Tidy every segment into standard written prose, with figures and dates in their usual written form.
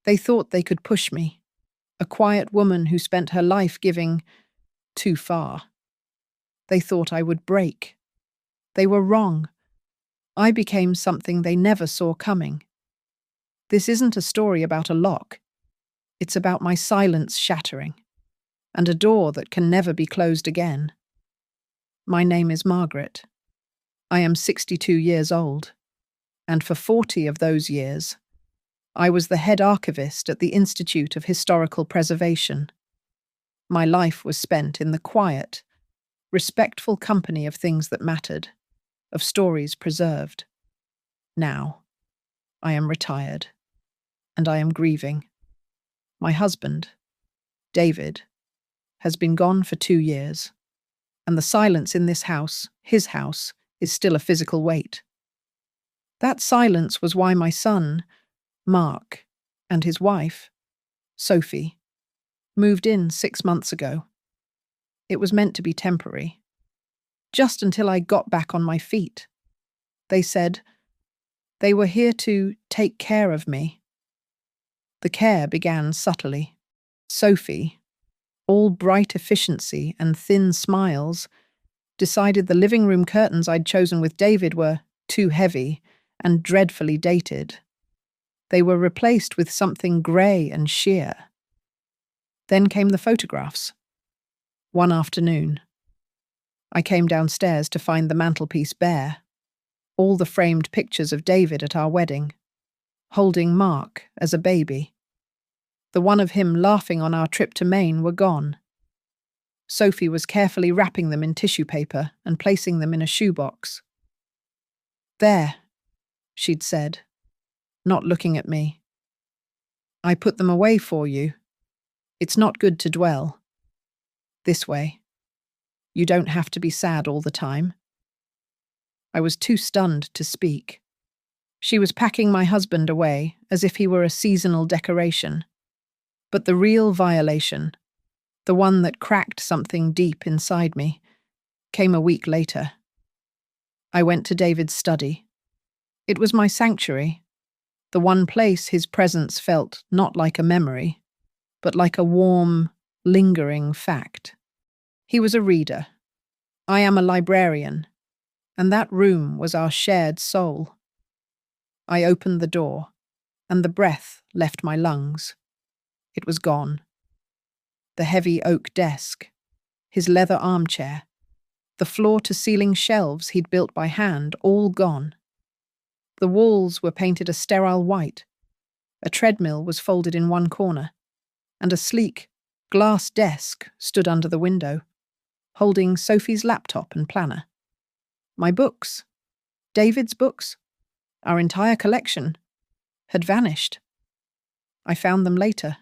They thought they could push me, a quiet woman who spent her life giving too far. They thought I would break. They were wrong. I became something they never saw coming. This isn't a story about a lock. It's about my silence shattering, and a door that can never be closed again. My name is Margaret. I am 62 years old, and for 40 of those years, I was the head archivist at the Institute of Historical Preservation. My life was spent in the quiet, respectful company of things that mattered, of stories preserved. Now, I am retired, and I am grieving. My husband, David, has been gone for 2 years, and the silence in this house, his house, is still a physical weight. That silence was why my son, Mark, and his wife, Sophie, moved in 6 months ago. It was meant to be temporary, just until I got back on my feet. They said they were here to take care of me. The care began subtly. Sophie, all bright efficiency and thin smiles, decided the living room curtains I'd chosen with David were too heavy and dreadfully dated. They were replaced with something grey and sheer. Then came the photographs. One afternoon, I came downstairs to find the mantelpiece bare, all the framed pictures of David at our wedding, holding Mark as a baby. The one of him laughing on our trip to Maine were gone. Sophie was carefully wrapping them in tissue paper and placing them in a shoebox. "There," she'd said, not looking at me. "I put them away for you. It's not good to dwell. This way. You don't have to be sad all the time." I was too stunned to speak. She was packing my husband away as if he were a seasonal decoration. But the real violation, the one that cracked something deep inside me, came a week later. I went to David's study. It was my sanctuary, the one place his presence felt not like a memory, but like a warm, lingering fact. He was a reader. I am a librarian, and that room was our shared soul. I opened the door, and the breath left my lungs. It was gone. The heavy oak desk, his leather armchair, the floor-to-ceiling shelves he'd built by hand, all gone. The walls were painted a sterile white. A treadmill was folded in one corner, and a sleek, glass desk stood under the window, holding Sophie's laptop and planner. My books, David's books, our entire collection, had vanished. I found them later,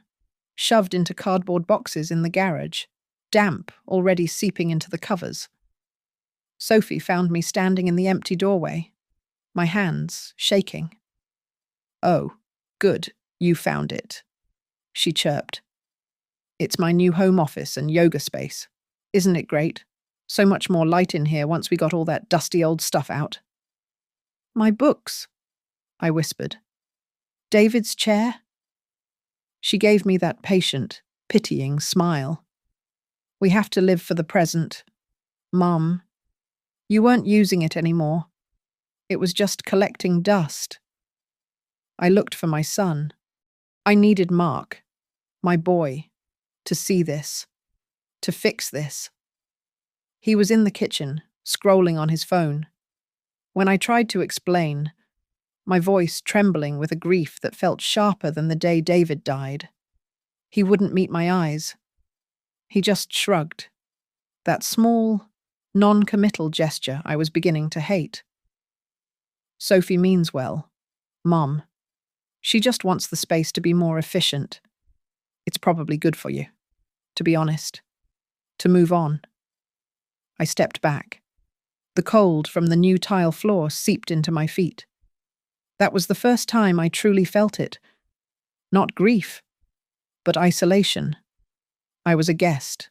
shoved into cardboard boxes in the garage, damp already seeping into the covers. Sophie found me standing in the empty doorway, my hands shaking. "Oh, good, you found it," she chirped. "It's my new home office and yoga space. Isn't it great? So much more light in here once we got all that dusty old stuff out." "My books," I whispered. "David's chair?" She gave me that patient, pitying smile. "We have to live for the present. Mum, you weren't using it anymore. It was just collecting dust." I looked for my son. I needed Mark, my boy, to see this, to fix this. He was in the kitchen, scrolling on his phone. When I tried to explain, my voice trembling with a grief that felt sharper than the day David died, he wouldn't meet my eyes. He just shrugged. That small, non-committal gesture I was beginning to hate. "Sophie means well, Mom. She just wants the space to be more efficient. It's probably good for you, to be honest, to move on." I stepped back. The cold from the new tile floor seeped into my feet. That was the first time I truly felt it. Not grief, but isolation. I was a guest.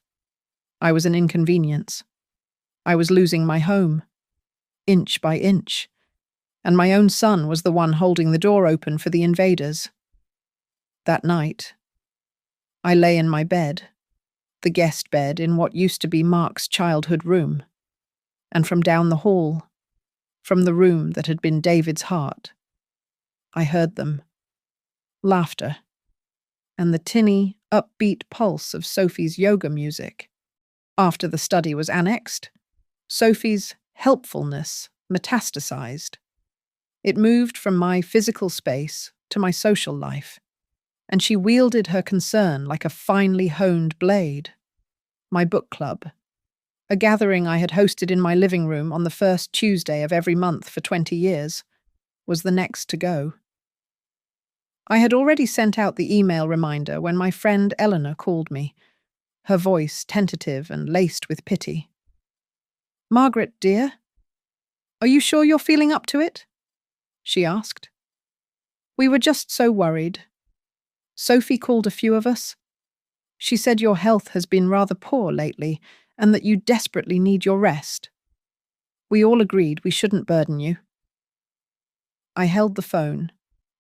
I was an inconvenience. I was losing my home, inch by inch, and my own son was the one holding the door open for the invaders. That night, I lay in my bed, the guest bed in what used to be Mark's childhood room, and from down the hall, from the room that had been David's heart, I heard them. Laughter, and the tinny, upbeat pulse of Sophie's yoga music. After the study was annexed, Sophie's helpfulness metastasized. It moved from my physical space to my social life, and she wielded her concern like a finely honed blade. My book club, a gathering I had hosted in my living room on the first Tuesday of every month for 20 years, was the next to go. I had already sent out the email reminder when my friend Eleanor called me, her voice tentative and laced with pity. "Margaret, dear, are you sure you're feeling up to it?" she asked. "We were just so worried. Sophie called a few of us. She said your health has been rather poor lately and that you desperately need your rest. We all agreed we shouldn't burden you." I held the phone,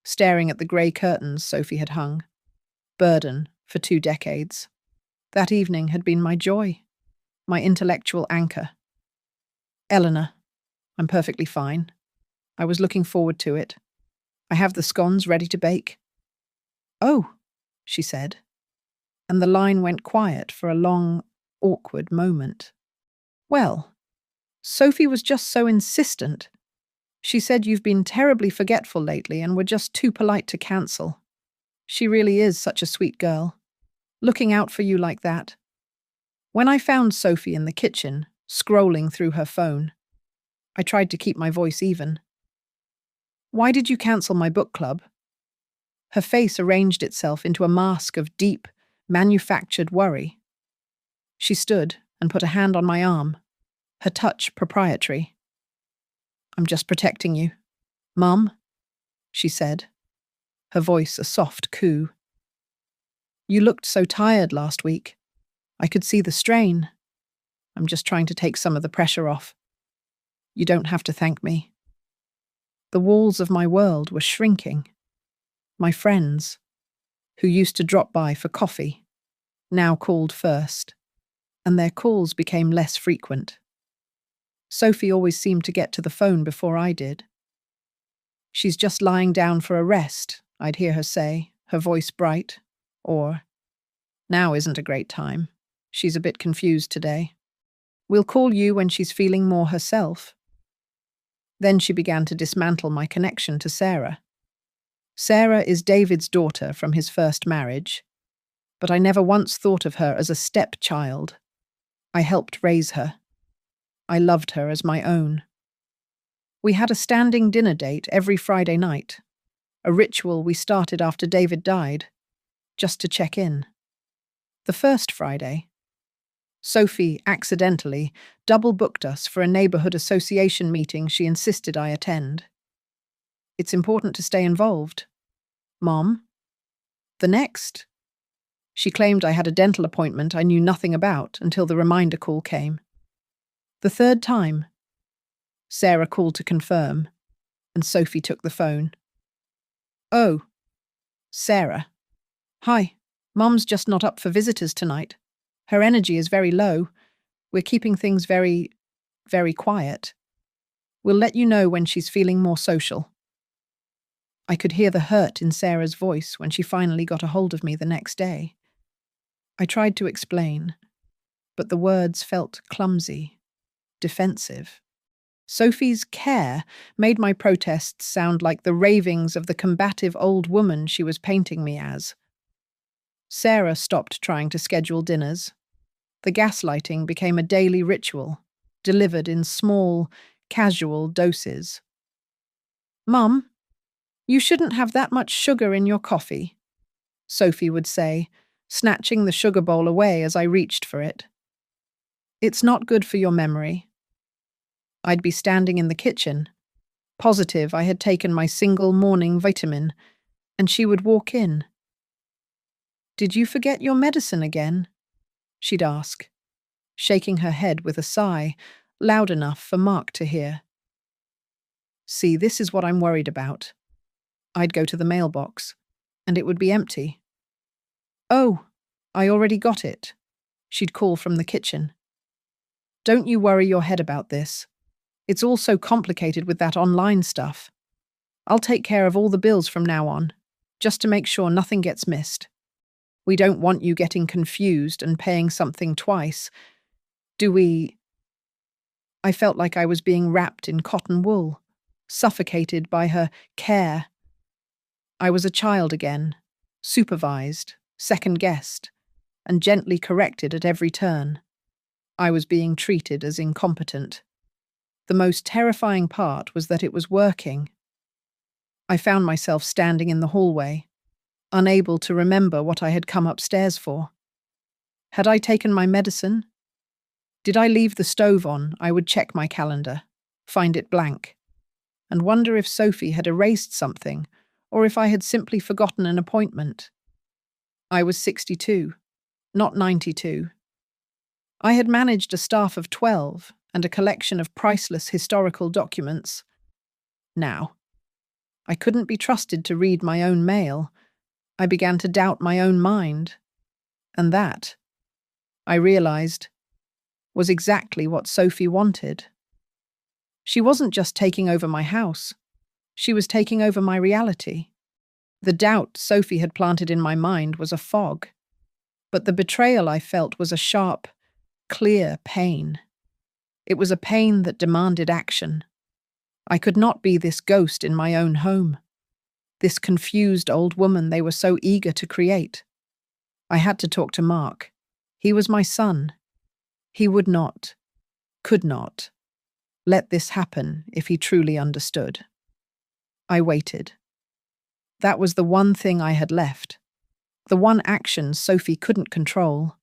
staring at the grey curtains Sophie had hung. Burden for 2 decades. That evening had been my joy, my intellectual anchor. "Eleanor, I'm perfectly fine. I was looking forward to it. I have the scones ready to bake." "Oh," she said, and the line went quiet for a long, awkward moment. "Well, Sophie was just so insistent. She said you've been terribly forgetful lately and were just too polite to cancel. She really is such a sweet girl, looking out for you like that." When I found Sophie in the kitchen, scrolling through her phone, I tried to keep my voice even. "Why did you cancel my book club?" Her face arranged itself into a mask of deep, manufactured worry. She stood and put a hand on my arm, her touch proprietary. "I'm just protecting you, Mum," she said, her voice a soft coo. "You looked so tired last week. I could see the strain. I'm just trying to take some of the pressure off. You don't have to thank me." The walls of my world were shrinking. My friends, who used to drop by for coffee, now called first, and their calls became less frequent. Sophie always seemed to get to the phone before I did. "She's just lying down for a rest," I'd hear her say, her voice bright, or, "Now isn't a great time. She's a bit confused today. We'll call you when she's feeling more herself." Then she began to dismantle my connection to Sarah. Sarah is David's daughter from his first marriage, but I never once thought of her as a stepchild. I helped raise her. I loved her as my own. We had a standing dinner date every Friday night, a ritual we started after David died, just to check in. The first Friday, Sophie accidentally double-booked us for a neighborhood association meeting she insisted I attend. "It's important to stay involved, Mom." The next, she claimed I had a dental appointment I knew nothing about until the reminder call came. The third time, Sarah called to confirm, and Sophie took the phone. "Oh, Sarah. Hi, Mum's just not up for visitors tonight. Her energy is very low. We're keeping things very, very quiet. We'll let you know when she's feeling more social." I could hear the hurt in Sarah's voice when she finally got a hold of me the next day. I tried to explain, but the words felt clumsy, defensive. Sophie's care made my protests sound like the ravings of the combative old woman she was painting me as. Sarah stopped trying to schedule dinners. The gaslighting became a daily ritual, delivered in small, casual doses. "Mum, you shouldn't have that much sugar in your coffee," Sophie would say, snatching the sugar bowl away as I reached for it. "It's not good for your memory." I'd be standing in the kitchen, positive I had taken my single morning vitamin, and she would walk in. "Did you forget your medicine again?" she'd ask, shaking her head with a sigh, loud enough for Mark to hear. "See, this is what I'm worried about." I'd go to the mailbox, and it would be empty. "Oh, I already got it," she'd call from the kitchen. "Don't you worry your head about this. It's all so complicated with that online stuff. I'll take care of all the bills from now on, just to make sure nothing gets missed. We don't want you getting confused and paying something twice, do we?" I felt like I was being wrapped in cotton wool, suffocated by her care. I was a child again, supervised, second-guessed, and gently corrected at every turn. I was being treated as incompetent. The most terrifying part was that it was working. I found myself standing in the hallway, unable to remember what I had come upstairs for. Had I taken my medicine? Did I leave the stove on? I would check my calendar, find it blank, and wonder if Sophie had erased something, or if I had simply forgotten an appointment. I was 62, not 92. I had managed a staff of 12 and a collection of priceless historical documents. Now, I couldn't be trusted to read my own mail. I began to doubt my own mind. And that, I realized, was exactly what Sophie wanted. She wasn't just taking over my house. She was taking over my reality. The doubt Sophie had planted in my mind was a fog, but the betrayal I felt was a sharp, clear pain. It was a pain that demanded action. I could not be this ghost in my own home, this confused old woman they were so eager to create. I had to talk to Mark. He was my son. He would not, could not, let this happen if he truly understood. I waited. That was the one thing I had left, the one action Sophie couldn't control.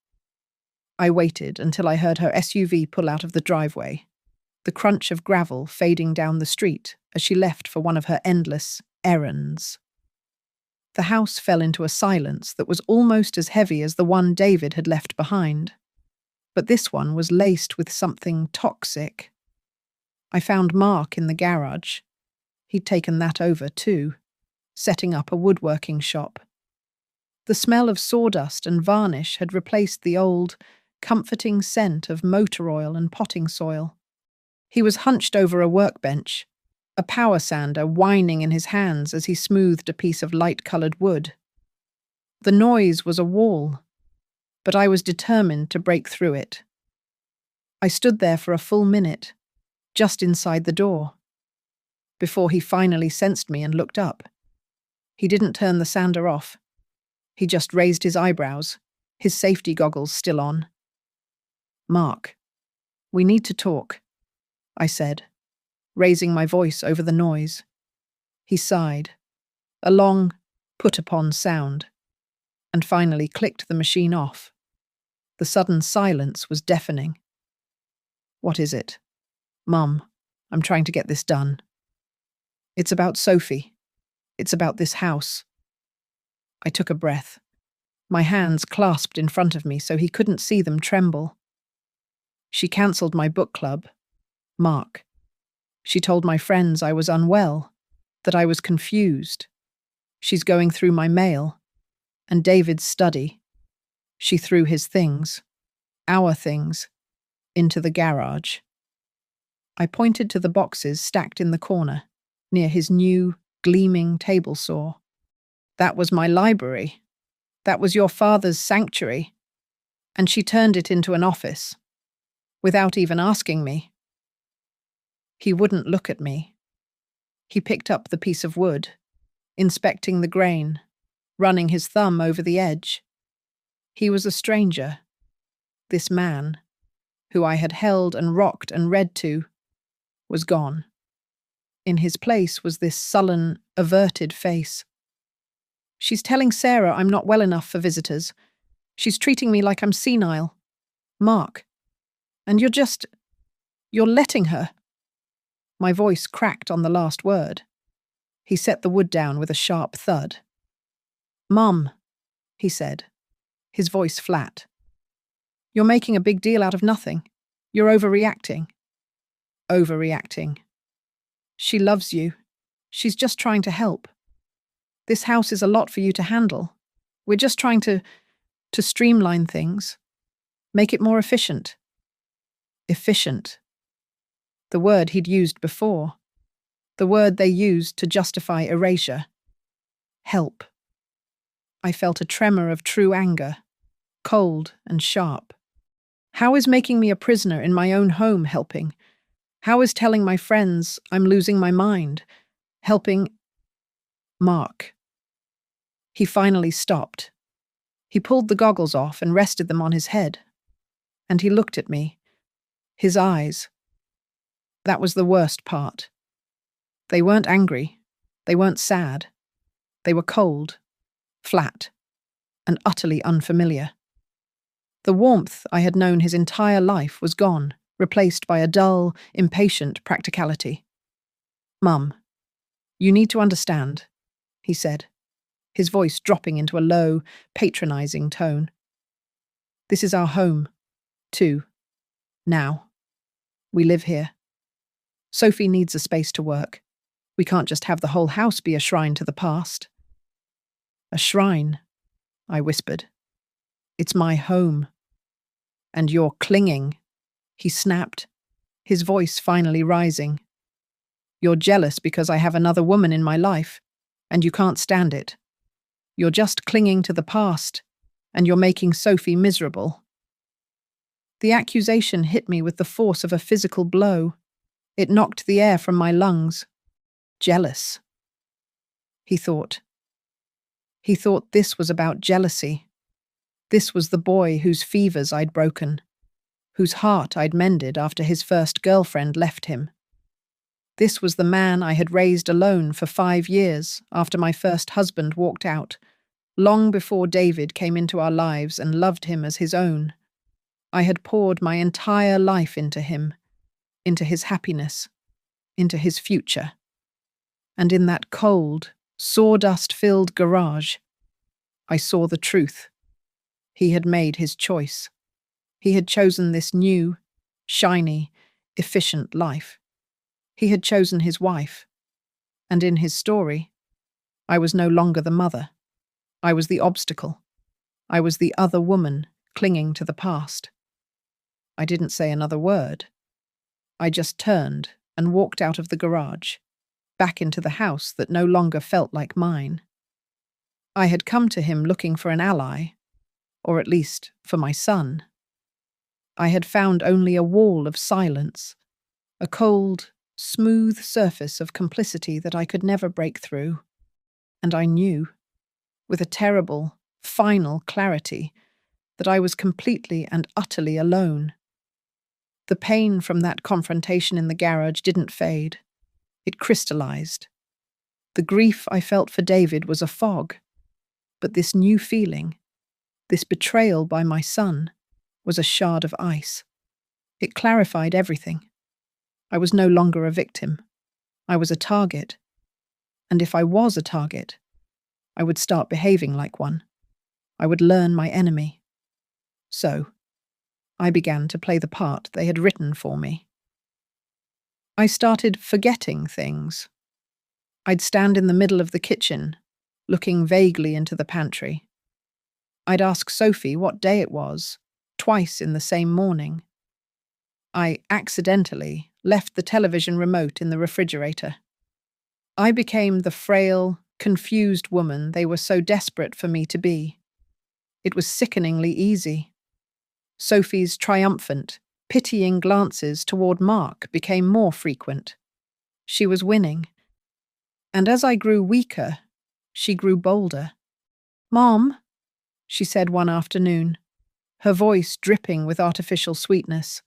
I waited until I heard her SUV pull out of the driveway, the crunch of gravel fading down the street as she left for one of her endless errands. The house fell into a silence that was almost as heavy as the one David had left behind. But this one was laced with something toxic. I found Mark in the garage. He'd taken that over too, setting up a woodworking shop. The smell of sawdust and varnish had replaced the old, comforting scent of motor oil and potting soil. He was hunched over a workbench, a power sander whining in his hands as he smoothed a piece of light-coloured wood. The noise was a wall, but I was determined to break through it. I stood there for a full minute, just inside the door, before he finally sensed me and looked up. He didn't turn the sander off. He just raised his eyebrows, his safety goggles still on. "Mark, we need to talk," I said, raising my voice over the noise. He sighed, a long, put-upon sound, and finally clicked the machine off. The sudden silence was deafening. "What is it?" "Mum, I'm trying to get this done. It's about Sophie. It's about this house." I took a breath. My hands clasped in front of me so he couldn't see them tremble. "She cancelled my book club. Mark. She told my friends I was unwell, that I was confused. She's going through my mail. And David's study. She threw his things, our things, into the garage." I pointed to the boxes stacked in the corner, near his new, gleaming table saw. "That was my library. That was your father's sanctuary. And she turned it into an office, without even asking me." He wouldn't look at me. He picked up the piece of wood, inspecting the grain, running his thumb over the edge. He was a stranger. This man, who I had held and rocked and read to, was gone. In his place was this sullen, averted face. "She's telling Sarah I'm not well enough for visitors. She's treating me like I'm senile. Mark. And you're letting her." My voice cracked on the last word. He set the wood down with a sharp thud. "Mum," he said, his voice flat. "You're making a big deal out of nothing. You're overreacting." "Overreacting. She loves you. She's just trying to help. This house is a lot for you to handle. We're just trying to To streamline things, make it more efficient. Efficient. The word he'd used before. The word they used to justify erasure. Help. I felt a tremor of true anger, cold and sharp. How is making me a prisoner in my own home helping? How is telling my friends I'm losing my mind helping? Mark. He finally stopped. He pulled the goggles off and rested them on his head. And he looked at me. His eyes. That was the worst part. They weren't angry. They weren't sad. They were cold, flat, and utterly unfamiliar. The warmth I had known his entire life was gone, replaced by a dull, impatient practicality. "Mum, you need to understand," he said, his voice dropping into a low, patronizing tone. "This is our home, too. Now. We live here. Sophie needs a space to work. We can't just have the whole house be a shrine to the past." "A shrine," I whispered. "It's my home." "And you're clinging," he snapped, his voice finally rising. "You're jealous because I have another woman in my life, and you can't stand it. You're just clinging to the past, and you're making Sophie miserable." The accusation hit me with the force of a physical blow. It knocked the air from my lungs. Jealous. He thought. He thought this was about jealousy. This was the boy whose fevers I'd broken, whose heart I'd mended after his first girlfriend left him. This was the man I had raised alone for 5 years after my first husband walked out, long before David came into our lives and loved him as his own. I had poured my entire life into him, into his happiness, into his future. And in that cold, sawdust-filled garage, I saw the truth. He had made his choice. He had chosen this new, shiny, efficient life. He had chosen his wife. And in his story, I was no longer the mother. I was the obstacle. I was the other woman clinging to the past. I didn't say another word. I just turned and walked out of the garage, back into the house that no longer felt like mine. I had come to him looking for an ally, or at least for my son. I had found only a wall of silence, a cold, smooth surface of complicity that I could never break through. And I knew, with a terrible, final clarity, that I was completely and utterly alone. The pain from that confrontation in the garage didn't fade. It crystallized. The grief I felt for David was a fog, but this new feeling, this betrayal by my son, was a shard of ice. It clarified everything. I was no longer a victim. I was a target. And if I was a target, I would start behaving like one. I would learn my enemy. So, I began to play the part they had written for me. I started forgetting things. I'd stand in the middle of the kitchen, looking vaguely into the pantry. I'd ask Sophie what day it was, twice in the same morning. I accidentally left the television remote in the refrigerator. I became the frail, confused woman they were so desperate for me to be. It was sickeningly easy. Sophie's triumphant, pitying glances toward Mark became more frequent. She was winning. And as I grew weaker, she grew bolder. "Mom," she said one afternoon, her voice dripping with artificial sweetness.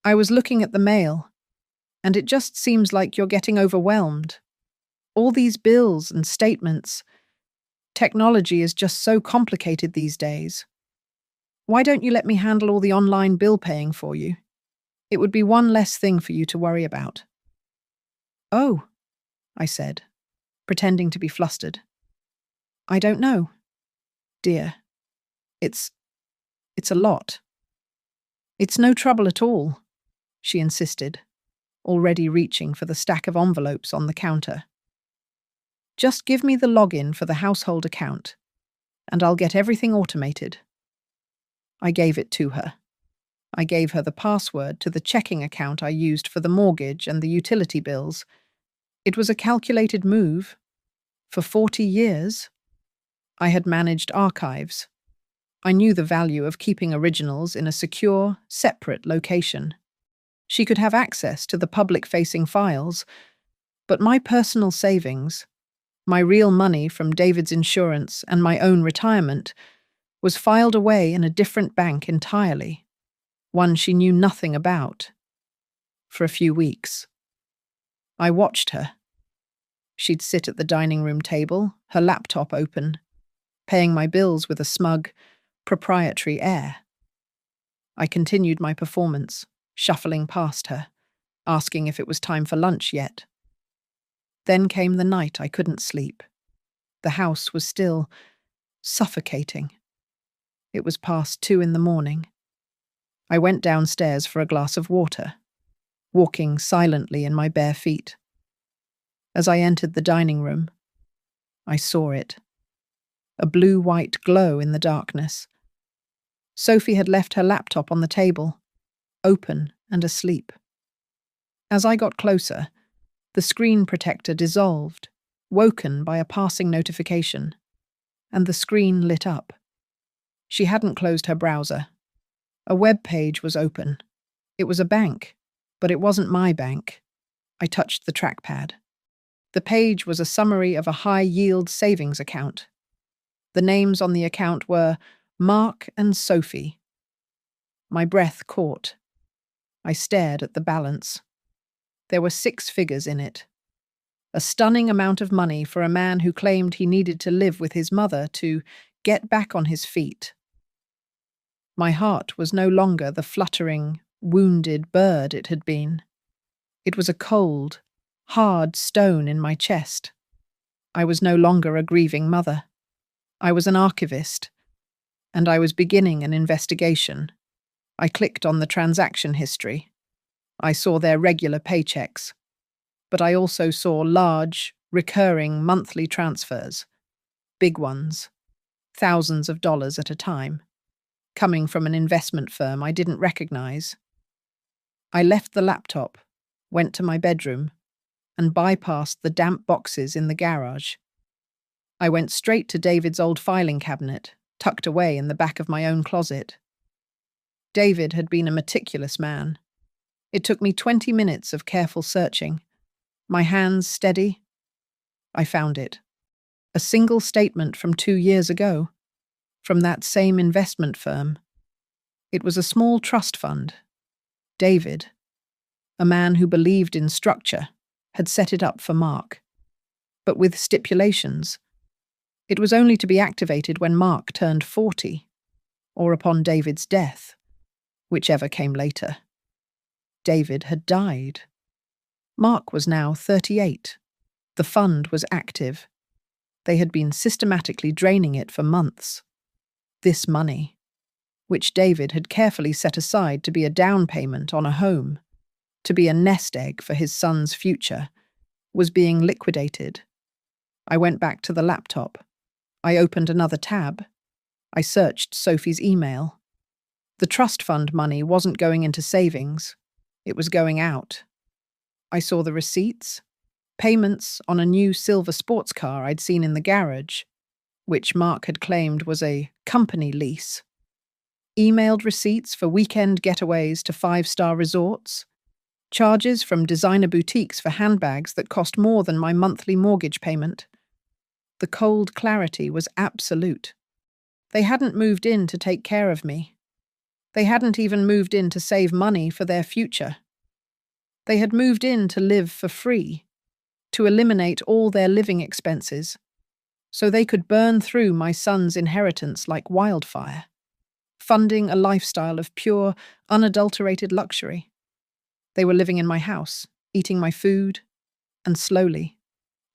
"I was looking at the mail, and it just seems like you're getting overwhelmed. All these bills and statements. Technology is just so complicated these days. Why don't you let me handle all the online bill paying for you? It would be one less thing for you to worry about." "Oh," I said, pretending to be flustered. "I don't know, dear. It's a lot." "It's no trouble at all," she insisted, already reaching for the stack of envelopes on the counter. "Just give me the login for the household account. and I'll get everything automated." I gave it to her. I gave her the password to the checking account I used for the mortgage and the utility bills. It was a calculated move. For 40 years, I had managed archives. I knew the value of keeping originals in a secure, separate location. She could have access to the public-facing files, but my personal savings, my real money from David's insurance and my own retirement, was filed away in a different bank entirely, one she knew nothing about. For a few weeks. I watched her. She'd sit at the dining room table, her laptop open, paying my bills with a smug, proprietary air. I continued my performance, shuffling past her, asking if it was time for lunch yet. Then came the night I couldn't sleep. The house was still suffocating. It was past 2 in the morning. I went downstairs for a glass of water, walking silently in my bare feet. As I entered the dining room, I saw it. A blue-white glow in the darkness. Sophie had left her laptop on the table, open and asleep. As I got closer, the screen protector dissolved, woken by a passing notification, and the screen lit up. She hadn't closed her browser. A web page was open. It was a bank, but it wasn't my bank. I touched the trackpad. The page was a summary of a high-yield savings account. The names on the account were Mark and Sophie. My breath caught. I stared at the balance. There were 6 figures in it. A stunning amount of money for a man who claimed he needed to live with his mother to get back on his feet. My heart was no longer the fluttering, wounded bird it had been. It was a cold, hard stone in my chest. I was no longer a grieving mother. I was an archivist, and I was beginning an investigation. I clicked on the transaction history. I saw their regular paychecks, but I also saw large, recurring monthly transfers, big ones, thousands of dollars at a time, coming from an investment firm I didn't recognize. I left the laptop, went to my bedroom, and bypassed the damp boxes in the garage. I went straight to David's old filing cabinet, tucked away in the back of my own closet. David had been a meticulous man. It took me 20 minutes of careful searching. My hands steady. I found it. A single statement from 2 years ago, from that same investment firm. It was a small trust fund. David, a man who believed in structure, had set it up for Mark, but with stipulations. It was only to be activated when Mark turned 40, or upon David's death, whichever came later. David had died. Mark was now 38. The fund was active. They had been systematically draining it for months. This money, which David had carefully set aside to be a down payment on a home, to be a nest egg for his son's future, was being liquidated. I went back to the laptop. I opened another tab. I searched Sophie's email. The trust fund money wasn't going into savings. It was going out. I saw the receipts, payments on a new silver sports car I'd seen in the garage, which Mark had claimed was a company lease. Emailed receipts for weekend getaways to 5-star resorts, charges from designer boutiques for handbags that cost more than my monthly mortgage payment. The cold clarity was absolute. They hadn't moved in to take care of me. They hadn't even moved in to save money for their future. They had moved in to live for free, to eliminate all their living expenses, so they could burn through my son's inheritance like wildfire, funding a lifestyle of pure, unadulterated luxury. They were living in my house, eating my food, and slowly,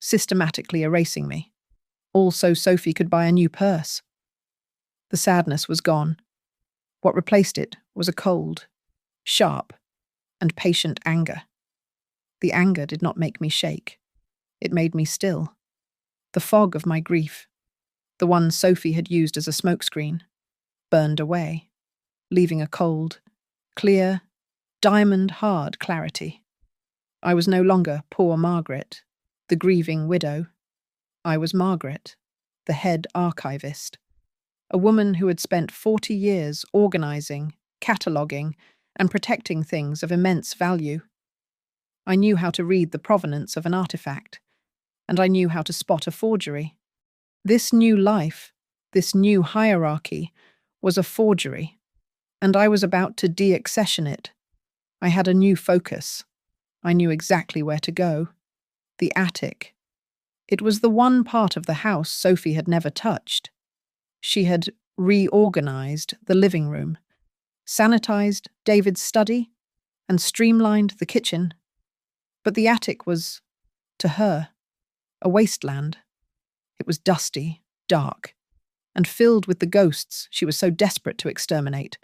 systematically erasing me, all so Sophie could buy a new purse. The sadness was gone. What replaced it was a cold, sharp, and patient anger. The anger did not make me shake. It made me still. The fog of my grief, the one Sophie had used as a smokescreen, burned away, leaving a cold, clear, diamond-hard clarity. I was no longer poor Margaret, the grieving widow. I was Margaret, the head archivist, a woman who had spent 40 years organising, cataloguing, and protecting things of immense value. I knew how to read the provenance of an artifact, and I knew how to spot a forgery. This new life, this new hierarchy, was a forgery, and I was about to de-accession it. I had a new focus. I knew exactly where to go. The attic. It was the one part of the house Sophie had never touched. She had reorganized the living room, sanitized David's study, and streamlined the kitchen. But the attic was, to her, a wasteland. It was dusty, dark, and filled with the ghosts she was so desperate to exterminate.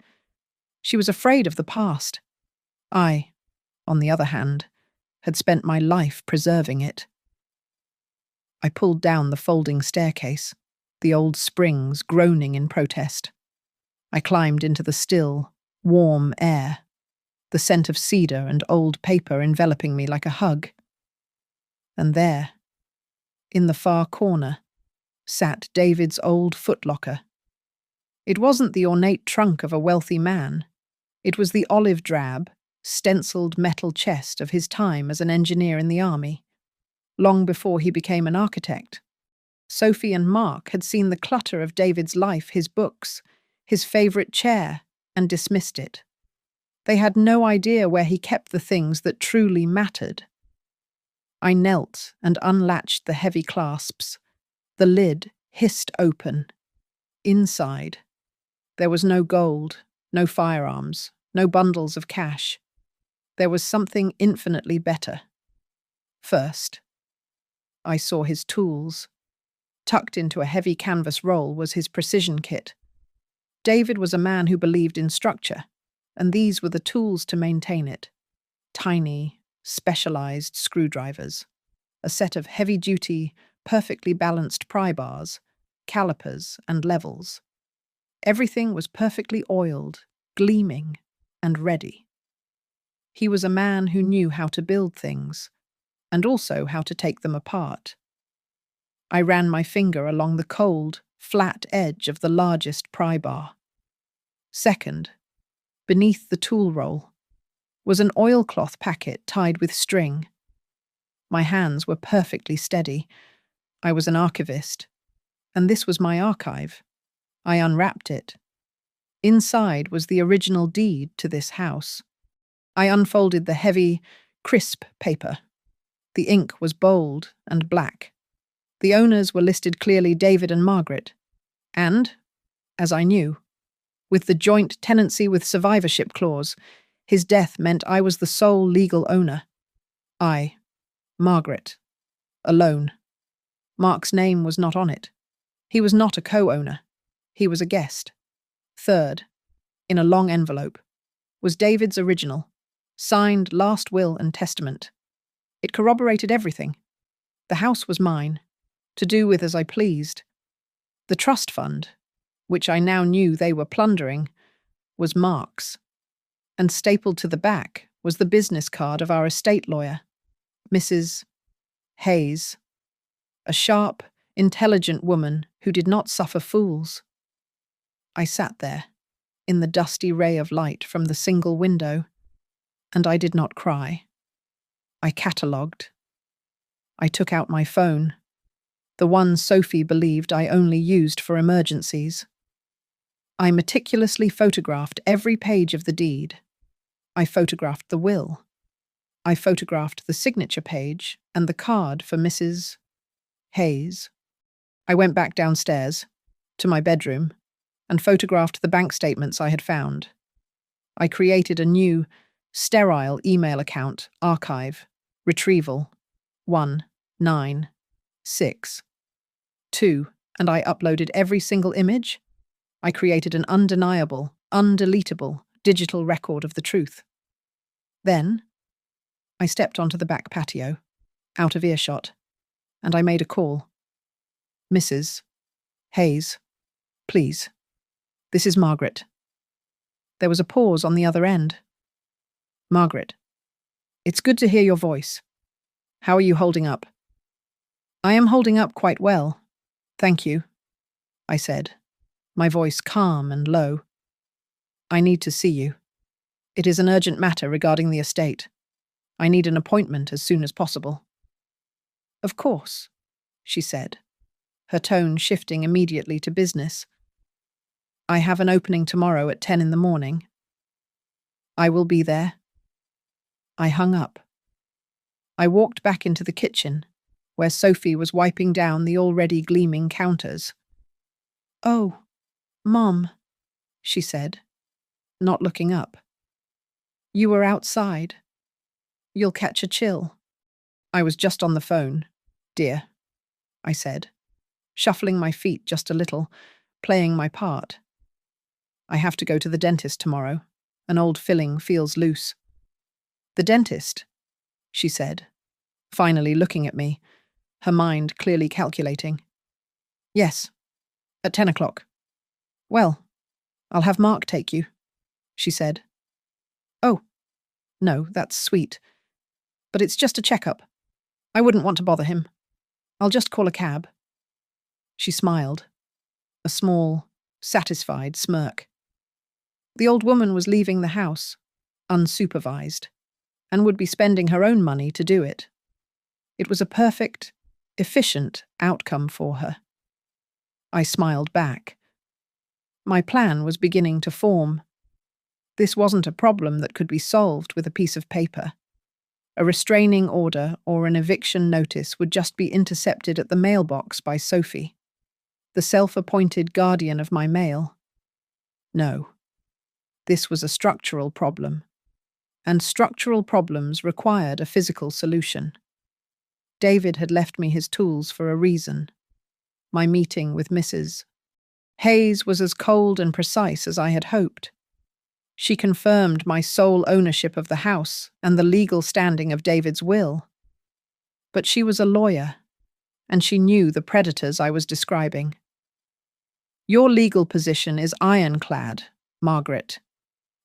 She was afraid of the past. I, on the other hand, had spent my life preserving it. I pulled down the folding staircase, the old springs groaning in protest. I climbed into the still, warm air, the scent of cedar and old paper enveloping me like a hug. And there, in the far corner, sat David's old footlocker. It wasn't the ornate trunk of a wealthy man. It was the olive-drab, stenciled metal chest of his time as an engineer in the army. Long before he became an architect, Sophie and Mark had seen the clutter of David's life, his books, his favourite chair, and dismissed it. They had no idea where he kept the things that truly mattered. I knelt and unlatched the heavy clasps. The lid hissed open. Inside, there was no gold, no firearms, no bundles of cash. There was something infinitely better. First, I saw his tools. Tucked into a heavy canvas roll was his precision kit. David was a man who believed in structure, and these were the tools to maintain it. Tiny, specialized screwdrivers, a set of heavy-duty, perfectly balanced pry bars, calipers, and levels. Everything was perfectly oiled, gleaming, and ready. He was a man who knew how to build things, and also how to take them apart. I ran my finger along the cold, flat edge of the largest pry bar. Second, beneath the tool roll, was an oilcloth packet tied with string. My hands were perfectly steady. I was an archivist, and this was my archive. I unwrapped it. Inside was the original deed to this house. I unfolded the heavy, crisp paper. The ink was bold and black. The owners were listed clearly David and Margaret, and, as I knew, with the joint tenancy with survivorship clause, his death meant I was the sole legal owner. I, Margaret, alone. Mark's name was not on it. He was not a co-owner. He was a guest. Third, in a long envelope, was David's original, signed last will and testament. It corroborated everything. The house was mine, to do with as I pleased. The trust fund, which I now knew they were plundering, was Mark's, and stapled to the back was the business card of our estate lawyer, Mrs. Hayes, a sharp, intelligent woman who did not suffer fools. I sat there, in the dusty ray of light from the single window, and I did not cry. I catalogued. I took out my phone, the one Sophie believed I only used for emergencies. I meticulously photographed every page of the deed. I photographed the will. I photographed the signature page and the card for Mrs. Hayes. I went back downstairs, to my bedroom, and photographed the bank statements I had found. I created a new, sterile email account, archive, retrieval, 196. And I uploaded every single image. I created an undeniable, undeletable digital record of the truth. Then, I stepped onto the back patio, out of earshot, and I made a call. Mrs. Hayes, please. This is Margaret. There was a pause on the other end. Margaret, it's good to hear your voice. How are you holding up? I am holding up quite well. Thank you, I said, my voice calm and low. I need to see you. It is an urgent matter regarding the estate. I need an appointment as soon as possible. Of course, she said, her tone shifting immediately to business. I have an opening tomorrow at 10 in the morning. I will be there. I hung up. I walked back into the kitchen, where Sophie was wiping down the already gleaming counters. Oh, Mom, she said, not looking up. You were outside. You'll catch a chill. I was just on the phone, dear, I said, shuffling my feet just a little, playing my part. I have to go to the dentist tomorrow. An old filling feels loose. The dentist, she said, finally looking at me, her mind clearly calculating. Yes, at 10 o'clock. Well, I'll have Mark take you, she said. Oh, no, that's sweet. But it's just a checkup. I wouldn't want to bother him. I'll just call a cab. She smiled, a small, satisfied smirk. The old woman was leaving the house, unsupervised, and would be spending her own money to do it. It was a perfect, efficient outcome for her. I smiled back. My plan was beginning to form. This wasn't a problem that could be solved with a piece of paper. A restraining order or an eviction notice would just be intercepted at the mailbox by Sophie, the self-appointed guardian of my mail. No, this was a structural problem, and structural problems required a physical solution. David had left me his tools for a reason. My meeting with Mrs. Hayes was as cold and precise as I had hoped. She confirmed my sole ownership of the house and the legal standing of David's will. But she was a lawyer, and she knew the predators I was describing. Your legal position is ironclad, Margaret,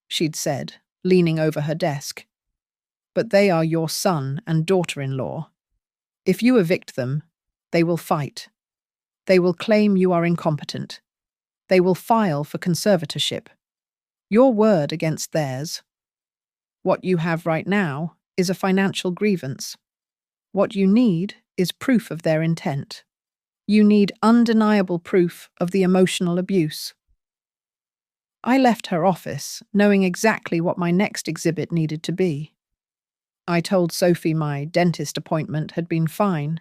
she'd said, leaning over her desk. But they are your son and daughter-in-law. If you evict them, they will fight. They will claim you are incompetent. They will file for conservatorship. Your word against theirs. What you have right now is a financial grievance. What you need is proof of their intent. You need undeniable proof of the emotional abuse. I left her office, knowing exactly what my next exhibit needed to be. I told Sophie my dentist appointment had been fine,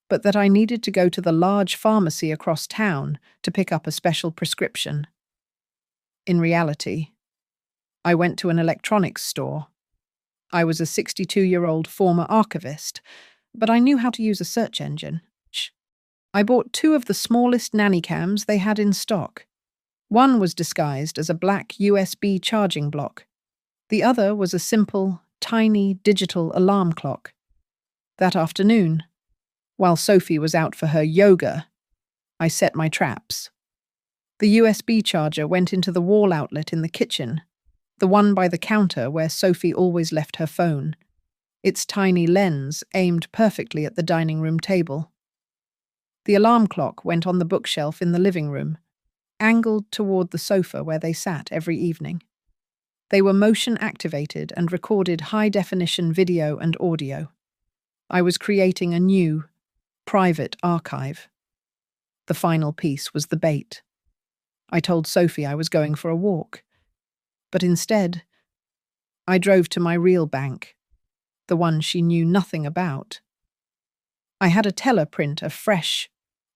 but that I needed to go to the large pharmacy across town to pick up a special prescription. In reality, I went to an electronics store. I was a 62-year-old former archivist, but I knew how to use a search engine. I bought 2 of the smallest nanny cams they had in stock. One was disguised as a black USB charging block. The other was a simple, tiny digital alarm clock. That afternoon, while Sophie was out for her yoga, I set my traps. The USB charger went into the wall outlet in the kitchen, the one by the counter where Sophie always left her phone, its tiny lens aimed perfectly at the dining room table. The alarm clock went on the bookshelf in the living room, angled toward the sofa where they sat every evening. They were motion-activated and recorded high-definition video and audio. I was creating a new, private archive. The final piece was the bait. I told Sophie I was going for a walk, but instead, I drove to my real bank, the one she knew nothing about. I had a teller print a fresh,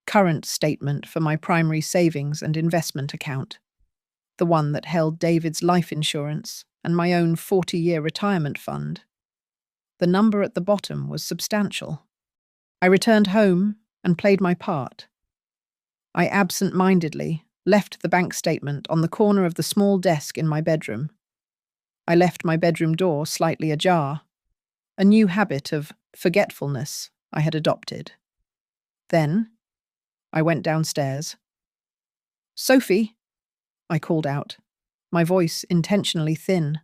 current statement for my primary savings and investment account, the one that held David's life insurance and my own 40-year retirement fund. The number at the bottom was substantial. I returned home and played my part. I absent-mindedly left the bank statement on the corner of the small desk in my bedroom. I left my bedroom door slightly ajar, a new habit of forgetfulness I had adopted. Then, I went downstairs. "Sophie," I called out, my voice intentionally thin.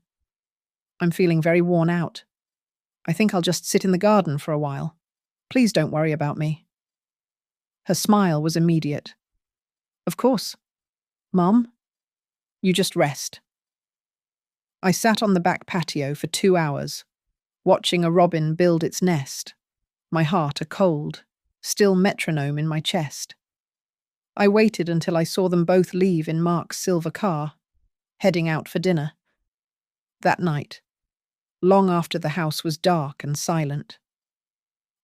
"I'm feeling very worn out. I think I'll just sit in the garden for a while. Please don't worry about me." Her smile was immediate. "Of course. Mum, you just rest." I sat on the back patio for 2 hours, watching a robin build its nest, my heart a cold, still metronome in my chest. I waited until I saw them both leave in Mark's silver car, heading out for dinner. That night, long after the house was dark and silent,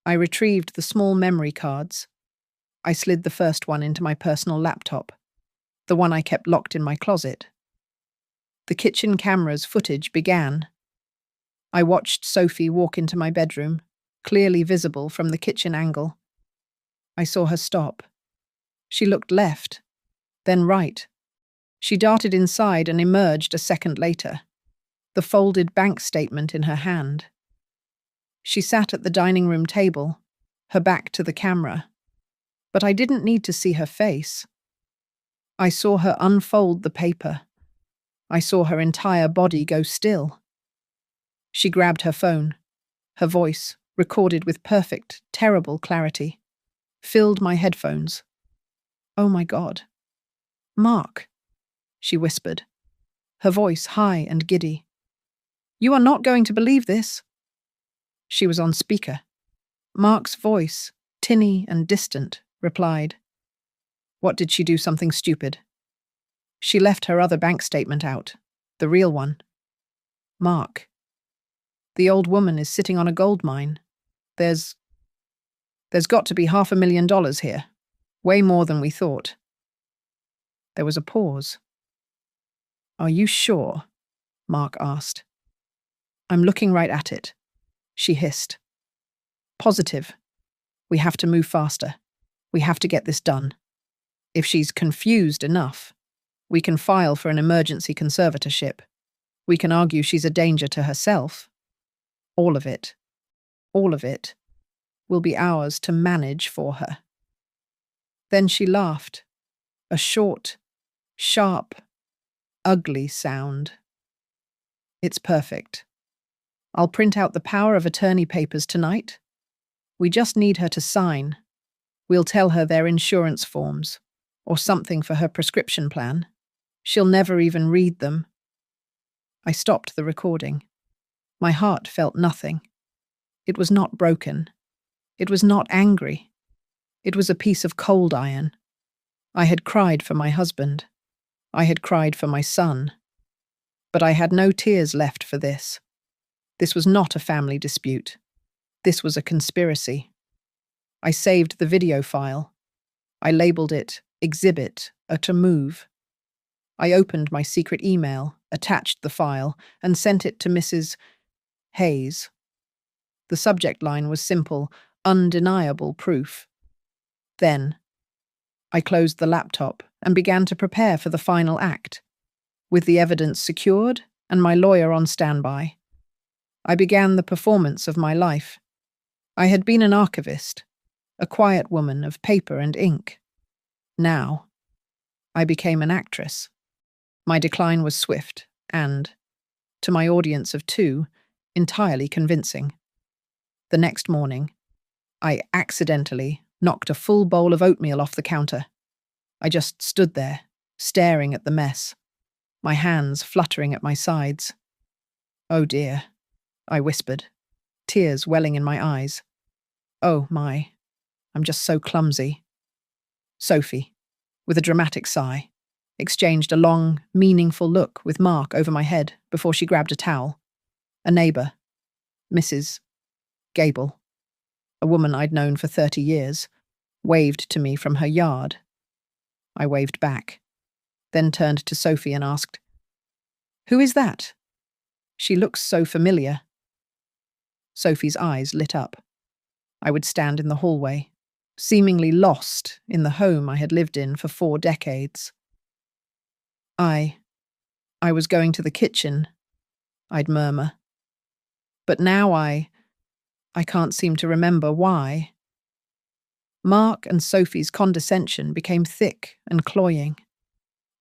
I retrieved the small memory cards. I slid the first one into my personal laptop, the one I kept locked in my closet. The kitchen camera's footage began. I watched Sophie walk into my bedroom, clearly visible from the kitchen angle. I saw her stop. She looked left, then right. She darted inside and emerged a second later, the folded bank statement in her hand. She sat at the dining room table, her back to the camera. But I didn't need to see her face. I saw her unfold the paper. I saw her entire body go still. She grabbed her phone. Her voice, recorded with perfect, terrible clarity, filled my headphones. "Oh my God. Mark," she whispered, her voice high and giddy. "You are not going to believe this." She was on speaker. Mark's voice, tinny and distant, replied. "What, did she do something stupid?" She left her other bank statement out, the real one. "Mark, the old woman is sitting on a gold mine. There's got to be $500,000 here. Way more than we thought." There was a pause. "Are you sure?" Mark asked. "I'm looking right at it," she hissed. "Positive. We have to move faster. We have to get this done. If she's confused enough, we can file for an emergency conservatorship. We can argue she's a danger to herself. All of it will be ours to manage for her." Then she laughed, a short, sharp, ugly sound. "It's perfect. I'll print out the power of attorney papers tonight. We just need her to sign. We'll tell her they're insurance forms, or something for her prescription plan. She'll never even read them." I stopped the recording. My heart felt nothing. It was not broken. It was not angry. It was a piece of cold iron. I had cried for my husband. I had cried for my son. But I had no tears left for this. This was not a family dispute. This was a conspiracy. I saved the video file. I labeled it Exhibit A to Move. I opened my secret email, attached the file, and sent it to Mrs. Hayes. The subject line was simple: undeniable proof. Then, I closed the laptop and began to prepare for the final act. With the evidence secured and my lawyer on standby, I began the performance of my life. I had been an archivist, a quiet woman of paper and ink. Now, I became an actress. My decline was swift and, to my audience of 2, entirely convincing. The next morning, I accidentally knocked a full bowl of oatmeal off the counter. I just stood there, staring at the mess, my hands fluttering at my sides. "Oh dear," I whispered, tears welling in my eyes. "Oh my, I'm just so clumsy." Sophie, with a dramatic sigh, exchanged a long, meaningful look with Mark over my head before she grabbed a towel. A neighbour, Mrs. Gable, a woman I'd known for 30 years, waved to me from her yard. I waved back, then turned to Sophie and asked, "Who is that? She looks so familiar." Sophie's eyes lit up. I would stand in the hallway, seemingly lost in the home I had lived in for 4 decades. I was going to the kitchen," I'd murmur. "But now I can't seem to remember why." Mark and Sophie's condescension became thick and cloying.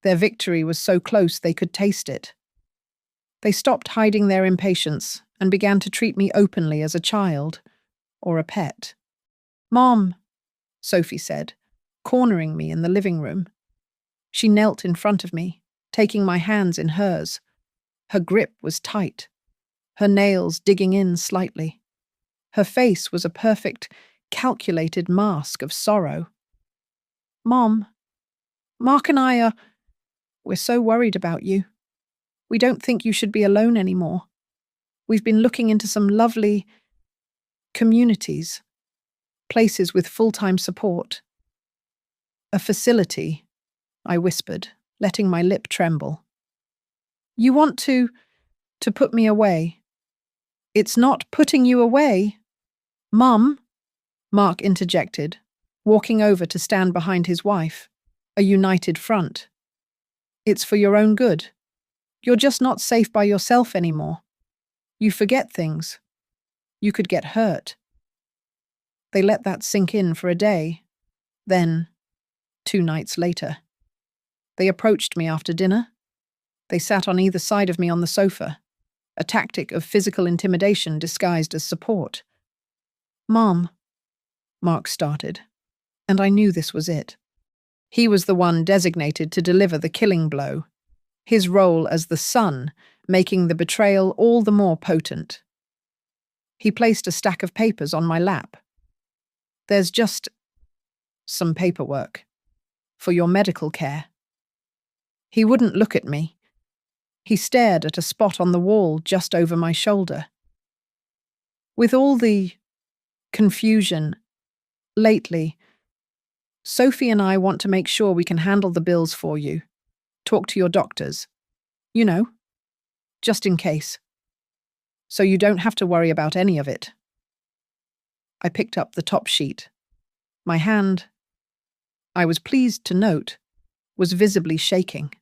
Their victory was so close they could taste it. They stopped hiding their impatience and began to treat me openly as a child or a pet. "Mom," Sophie said, cornering me in the living room. She knelt in front of me, taking my hands in hers. Her grip was tight, her nails digging in slightly. Her face was a perfect, calculated mask of sorrow. "Mom, Mark and we're so worried about you. We don't think you should be alone anymore. We've been looking into some lovely communities, places with full-time support." "A facility," I whispered, letting my lip tremble. "You want to put me away?" "It's not putting you away, Mum," Mark interjected, walking over to stand behind his wife, a united front. "It's for your own good. You're just not safe by yourself anymore. You forget things. You could get hurt." They let that sink in for a day. Then, 2 nights later, they approached me after dinner. They sat on either side of me on the sofa, a tactic of physical intimidation disguised as support. "Mom," Mark started, and I knew this was it. He was the one designated to deliver the killing blow, his role as the son making the betrayal all the more potent. He placed a stack of papers on my lap. "There's just some paperwork for your medical care." He wouldn't look at me. He stared at a spot on the wall just over my shoulder. "With all the confusion lately, Sophie and I want to make sure we can handle the bills for you. Talk to your doctors. You know, just in case. So you don't have to worry about any of it." I picked up the top sheet. My hand, I was pleased to note, was visibly shaking.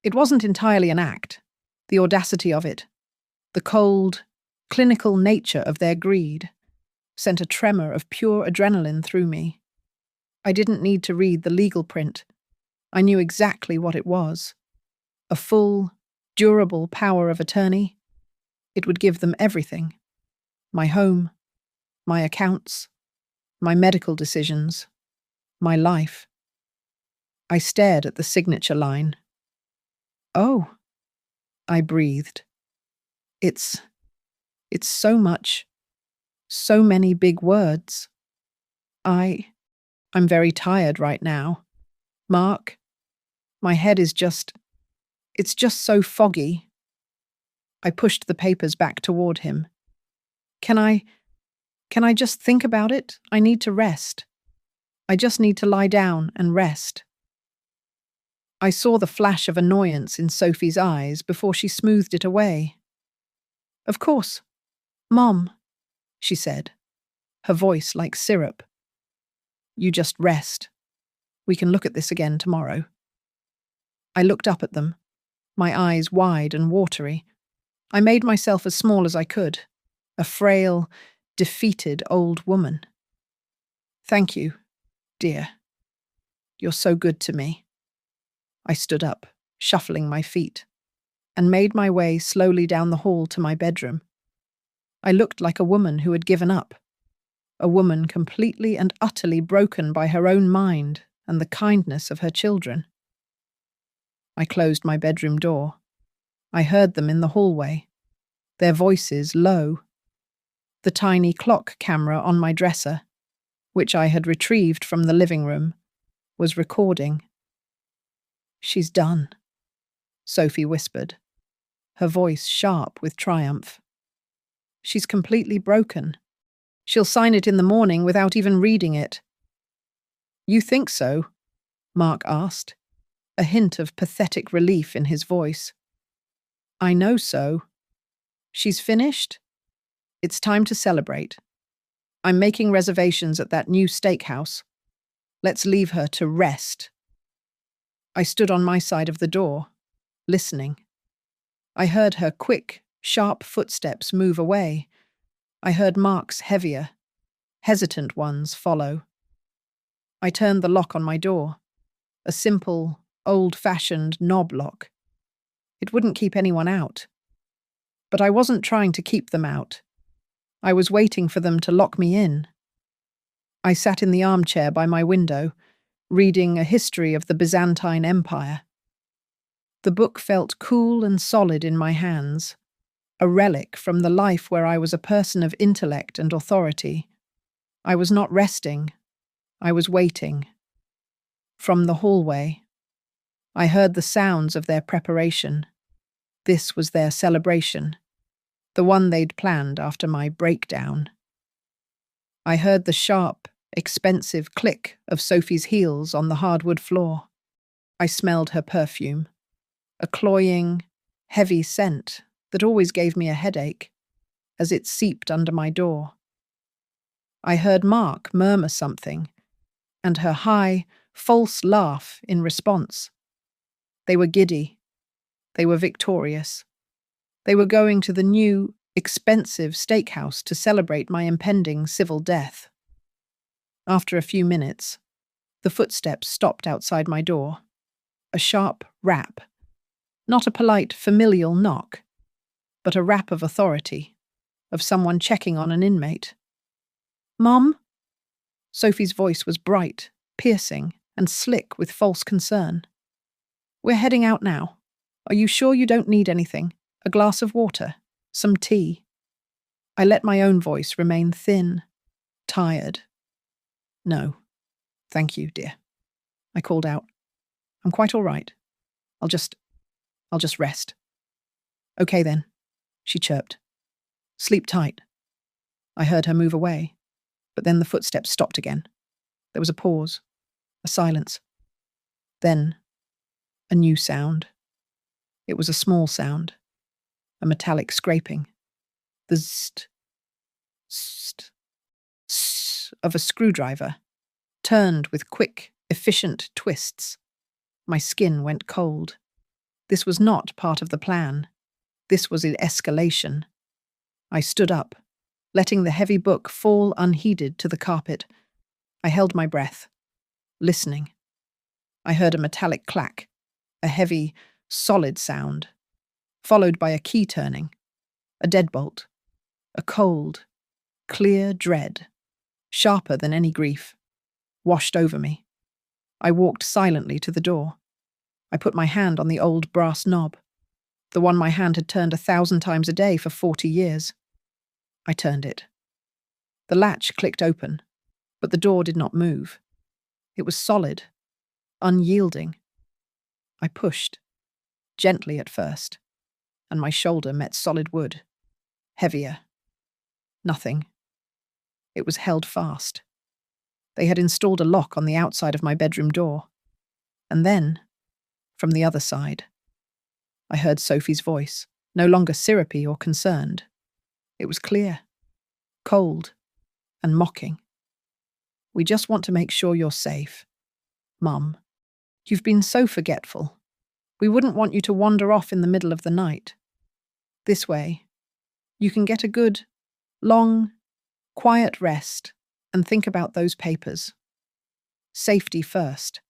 It wasn't entirely an act, the audacity of it, the cold, clinical nature of their greed, sent a tremor of pure adrenaline through me. I didn't need to read the legal print. I knew exactly what it was. A full, durable power of attorney. It would give them everything. My home, my accounts, my medical decisions, my life. I stared at the signature line. "Oh," I breathed. It's so much, so many big words. I'm very tired right now. Mark, my head is it's just so foggy." I pushed the papers back toward him. Can I just think about it? I need to rest. I just need to lie down and rest." I saw the flash of annoyance in Sophie's eyes before she smoothed it away. "Of course, Mom," she said, her voice like syrup. "You just rest. We can look at this again tomorrow." I looked up at them, my eyes wide and watery. I made myself as small as I could, a frail, defeated old woman. "Thank you, dear. You're so good to me." I stood up, shuffling my feet, and made my way slowly down the hall to my bedroom. I looked like a woman who had given up, a woman completely and utterly broken by her own mind and the kindness of her children. I closed my bedroom door. I heard them in the hallway, their voices low. The tiny clock camera on my dresser, which I had retrieved from the living room, was recording. "She's done," Sophie whispered, her voice sharp with triumph. "She's completely broken. She'll sign it in the morning without even reading it." "You think so?" Mark asked, a hint of pathetic relief in his voice. "I know so. She's finished? It's time to celebrate. I'm making reservations at that new steakhouse. Let's leave her to rest." I stood on my side of the door, listening. I heard her quick, sharp footsteps move away. I heard Mark's heavier, hesitant ones follow. I turned the lock on my door, a simple, old-fashioned knob lock. It wouldn't keep anyone out. But I wasn't trying to keep them out. I was waiting for them to lock me in. I sat in the armchair by my window, reading a history of the Byzantine Empire. The book felt cool and solid in my hands, a relic from the life where I was a person of intellect and authority. I was not resting. I was waiting. From the hallway, I heard the sounds of their preparation. This was their celebration, the one they'd planned after my breakdown. I heard the sharp, expensive click of Sophie's heels on the hardwood floor. I smelled her perfume, a cloying, heavy scent that always gave me a headache as it seeped under my door. I heard Mark murmur something, and her high, false laugh in response. They were giddy. They were victorious. They were going to the new, expensive steakhouse to celebrate my impending civil death. After a few minutes, the footsteps stopped outside my door. A sharp rap. Not a polite, familial knock, but a rap of authority, of someone checking on an inmate. "Mom?" Sophie's voice was bright, piercing, and slick with false concern. "We're heading out now. Are you sure you don't need anything? A glass of water? Some tea?" I let my own voice remain thin, tired. "No, thank you, dear," I called out. "I'm quite all right. I'll just rest." "Okay then," she chirped. "Sleep tight." I heard her move away, but then the footsteps stopped again. There was a pause, a silence. Then, a new sound. It was a small sound, a metallic scraping. The zzzt, zzzt, zzzt of a screwdriver, turned with quick, efficient twists. My skin went cold. This was not part of the plan. This was an escalation. I stood up, letting the heavy book fall unheeded to the carpet. I held my breath, listening. I heard a metallic clack, a heavy, solid sound, followed by a key turning, a deadbolt, a cold, clear dread, sharper than any grief, washed over me. I walked silently to the door. I put my hand on the old brass knob, the one my hand had turned 1,000 times a day for 40 years. I turned it. The latch clicked open, but the door did not move. It was solid, unyielding. I pushed, gently at first, and my shoulder met solid wood, heavier. Nothing. It was held fast. They had installed a lock on the outside of my bedroom door. And then, from the other side, I heard Sophie's voice, no longer syrupy or concerned. It was clear, cold, and mocking. "We just want to make sure you're safe. Mum, you've been so forgetful. We wouldn't want you to wander off in the middle of the night. This way, you can get a good, long, quiet rest and think about those papers. Safety first."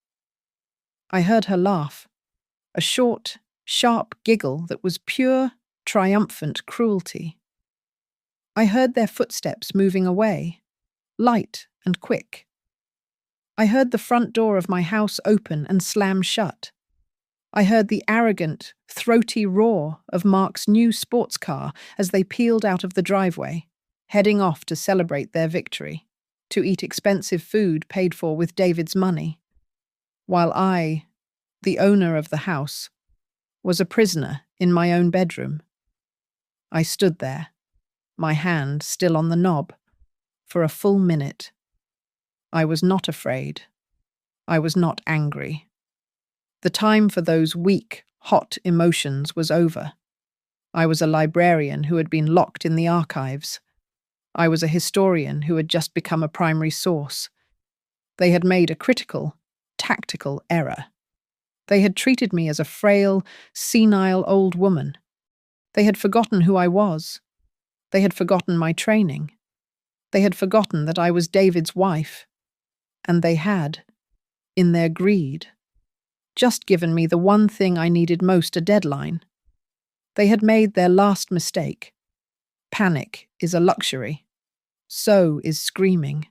I heard her laugh, a short, sharp giggle that was pure, triumphant cruelty. I heard their footsteps moving away, light and quick. I heard the front door of my house open and slam shut. I heard the arrogant, throaty roar of Mark's new sports car as they peeled out of the driveway, heading off to celebrate their victory, to eat expensive food paid for with David's money, while I, the owner of the house, was a prisoner in my own bedroom. I stood there, my hand still on the knob, for a full minute. I was not afraid. I was not angry. The time for those weak, hot emotions was over. I was a librarian who had been locked in the archives. I was a historian who had just become a primary source. They had made a critical, tactical error. They had treated me as a frail, senile old woman. They had forgotten who I was. They had forgotten my training. They had forgotten that I was David's wife. And they had, in their greed, just given me the one thing I needed most, a deadline. They had made their last mistake. Panic is a luxury. So is screaming.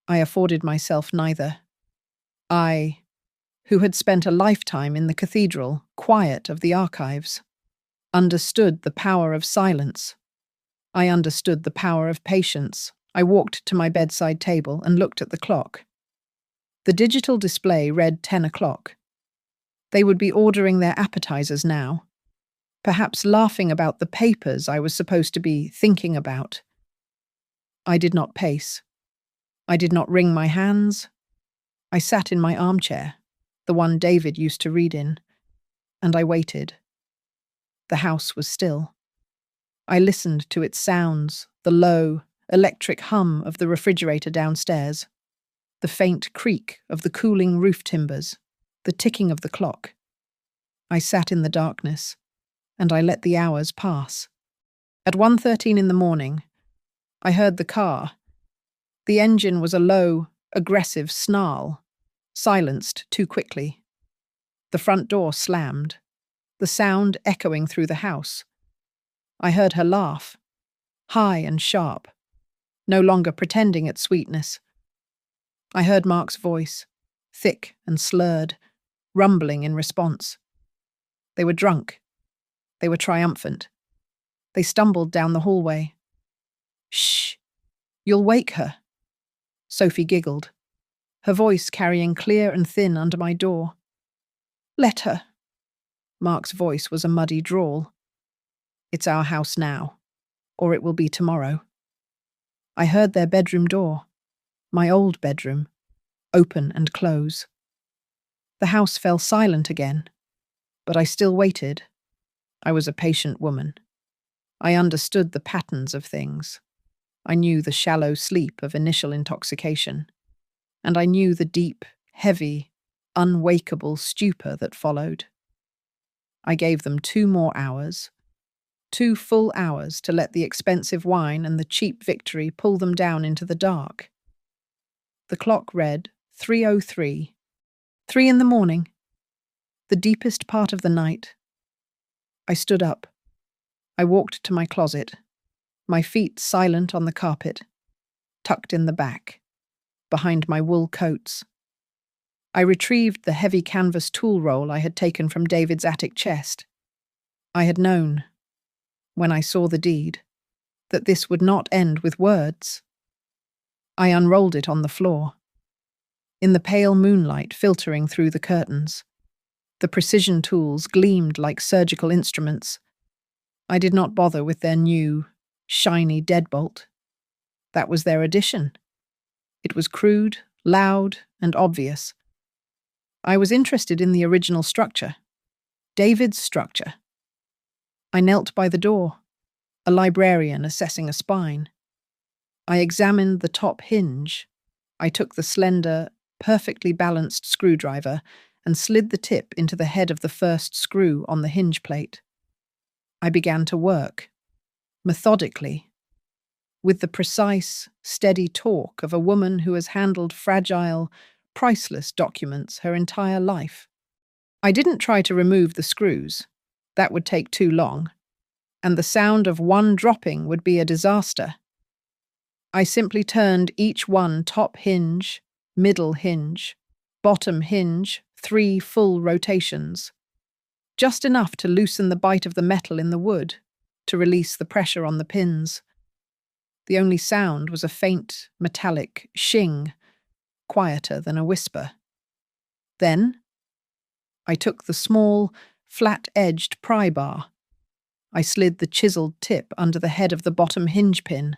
I afforded myself neither. I, who had spent a lifetime in the cathedral, quiet of the archives, understood the power of silence. I understood the power of patience. I walked to my bedside table and looked at the clock. The digital display read 10 o'clock. They would be ordering their appetizers now, perhaps laughing about the papers I was supposed to be thinking about. I did not pace. I did not wring my hands. I sat in my armchair, the one David used to read in, and I waited. The house was still. I listened to its sounds, the low, electric hum of the refrigerator downstairs, the faint creak of the cooling roof timbers, the ticking of the clock. I sat in the darkness, and I let the hours pass. At 1:13 in the morning, I heard the car. The engine was a low, aggressive snarl, silenced too quickly. The front door slammed, the sound echoing through the house. I heard her laugh, high and sharp, no longer pretending at sweetness. I heard Mark's voice, thick and slurred, rumbling in response. They were drunk. They were triumphant. They stumbled down the hallway. "Shh! You'll wake her." Sophie giggled, her voice carrying clear and thin under my door. "Let her." Mark's voice was a muddy drawl. "It's our house now, or it will be tomorrow." I heard their bedroom door, my old bedroom, open and close. The house fell silent again, but I still waited. I was a patient woman. I understood the patterns of things. I knew the shallow sleep of initial intoxication, and I knew the deep, heavy, unwakeable stupor that followed. I gave them 2 more hours, 2 full hours to let the expensive wine and the cheap victory pull them down into the dark. The clock read 3:03, 3 in the morning, the deepest part of the night. I stood up. I walked to my closet, my feet silent on the carpet, tucked in the back, behind my wool coats. I retrieved the heavy canvas tool roll I had taken from David's attic chest. I had known, when I saw the deed, that this would not end with words. I unrolled it on the floor. In the pale moonlight filtering through the curtains, the precision tools gleamed like surgical instruments. I did not bother with their new, shiny deadbolt. That was their addition. It was crude, loud, and obvious. I was interested in the original structure, David's structure. I knelt by the door, a librarian assessing a spine. I examined the top hinge. I took the slender, perfectly balanced screwdriver and slid the tip into the head of the first screw on the hinge plate. I began to work, methodically, with the precise, steady talk of a woman who has handled fragile, priceless documents her entire life. I didn't try to remove the screws. That would take too long, and the sound of one dropping would be a disaster. I simply turned each one top hinge, middle hinge, bottom hinge, 3 full rotations. Just enough to loosen the bite of the metal in the wood, to release the pressure on the pins. The only sound was a faint, metallic shing, quieter than a whisper. Then, I took the small, flat-edged pry bar. I slid the chiseled tip under the head of the bottom hinge pin.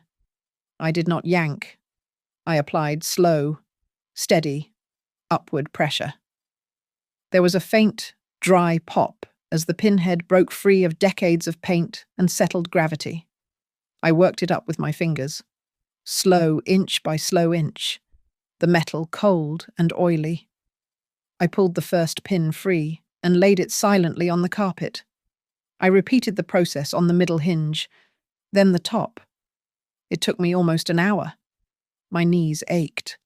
I did not yank. I applied slow, steady, upward pressure. There was a faint, dry pop as the pinhead broke free of decades of paint and settled gravity. I worked it up with my fingers, slow inch by slow inch, the metal cold and oily. I pulled the first pin free and laid it silently on the carpet. I repeated the process on the middle hinge, then the top. It took me almost an hour. My knees ached.